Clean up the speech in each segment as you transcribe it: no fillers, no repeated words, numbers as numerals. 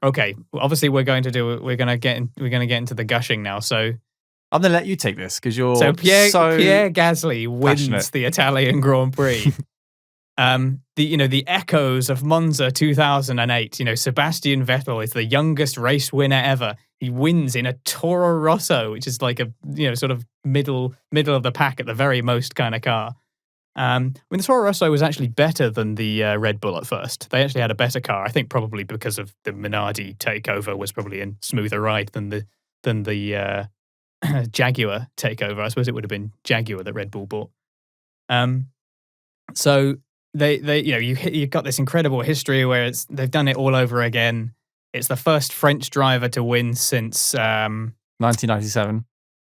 Okay, well, obviously we're going to get into the gushing now. So I'm going to let you take this because you're Pierre Gasly wins passionate. the Italian Grand Prix. The echoes of Monza 2008. Sebastian Vettel is the youngest race winner ever. He wins in a Toro Rosso, which is like a sort of middle of the pack at the very most kind of car. The Toro Rosso was actually better than the Red Bull at first. They actually had a better car. I think probably because of the Minardi takeover was probably a smoother ride than the Jaguar takeover. I suppose it would have been Jaguar that Red Bull bought. So you've got this incredible history where they've done it all over again. It's the first French driver to win since 1997.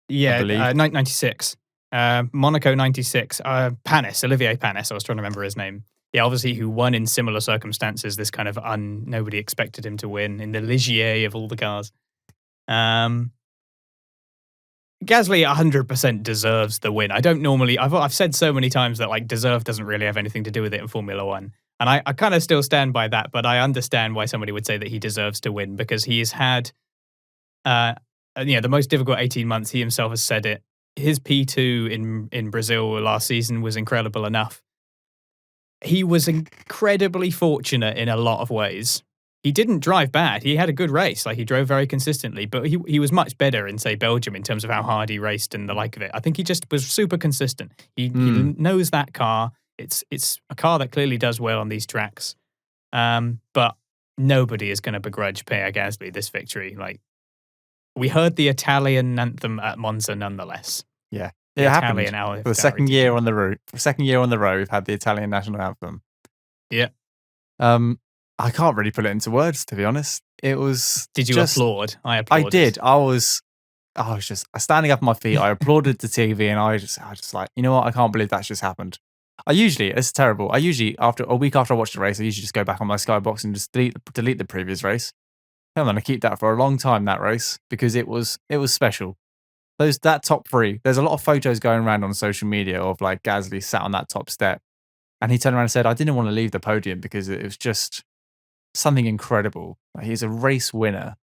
Yeah, 1996. Monaco 96. Olivier Panis. I was trying to remember his name. Yeah, obviously who won in similar circumstances. This kind of nobody expected him to win in the Ligier of all the cars. Gasly 100% deserves the win. I don't normally. I've said so many times that like deserve doesn't really have anything to do with it in Formula One, and I kind of still stand by that. But I understand why somebody would say that he deserves to win because he has had, the most difficult 18 months. He himself has said it. His P2 in Brazil last season was incredible enough. He was incredibly fortunate in a lot of ways. He didn't drive bad. He had a good race. Like he drove very consistently, but he was much better in, say, Belgium in terms of how hard he raced and the like of it. I think he just was super consistent. He knows that car. It's a car that clearly does well on these tracks. But nobody is going to begrudge Pierre Gasly this victory. Like we heard the Italian anthem at Monza nonetheless. Yeah. It happened for the second year on the row. We've had the Italian national anthem. Yeah. I can't really put it into words, to be honest. It was. Did you applaud? I applauded. I did. I was just standing up on my feet. I applauded the TV, and I just like, you know what? I can't believe that's just happened. It's terrible. After a week after I watched the race, I usually just go back on my Skybox and just delete the previous race. I'm going to keep that for a long time, that race, because it was special. That top three. There's a lot of photos going around on social media of like Gasly sat on that top step, and he turned around and said, "I didn't want to leave the podium because it was just something incredible. Like, he's a race winner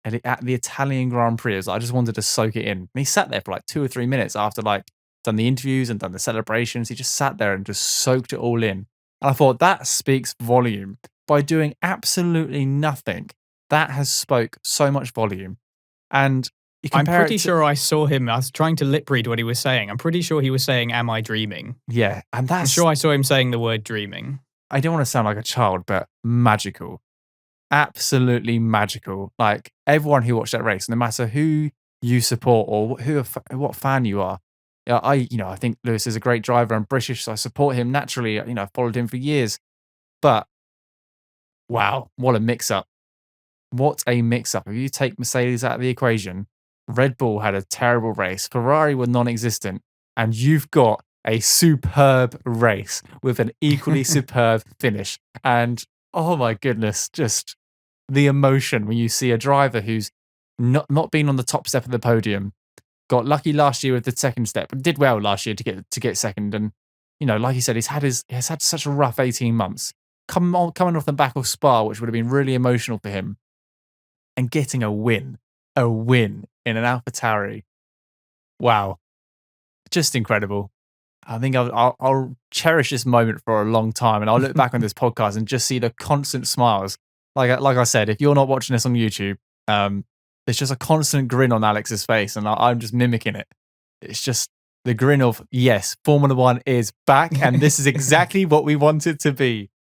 at the Italian Grand Prix. I just wanted to soak it in." And he sat there for like 2 or 3 minutes after like done the interviews and done the celebrations. He just sat there and just soaked it all in. And I thought that speaks volume. By doing absolutely nothing, that has spoke so much volume. And I'm pretty sure I saw him. I was trying to lip read what he was saying. I'm pretty sure he was saying, "Am I dreaming?" Yeah, and I'm sure I saw him saying the word dreaming. I don't want to sound like a child, but magical. Absolutely magical. Like everyone who watched that race, no matter who you support or what fan you are. I think Lewis is a great driver. I'm British, so I support him naturally. I've followed him for years. But wow, what a mix-up. What a mix-up. If you take Mercedes out of the equation, Red Bull had a terrible race. Ferrari were non-existent. And you've got a superb race with an equally superb finish. And oh my goodness, just the emotion when you see a driver who's not been on the top step of the podium, got lucky last year with the second step, but did well last year to get second. And like you said, he's had such a rough 18 months. Coming off the back of Spa, which would have been really emotional for him, and getting a win in an AlphaTauri. Wow, just incredible. I think I'll cherish this moment for a long time, and I'll look back on this podcast and just see the constant smiles. Like I said, if you're not watching this on YouTube, there's just a constant grin on Alex's face, and I'm just mimicking it. It's just the grin of, yes, Formula One is back, and this is exactly what we want it to be.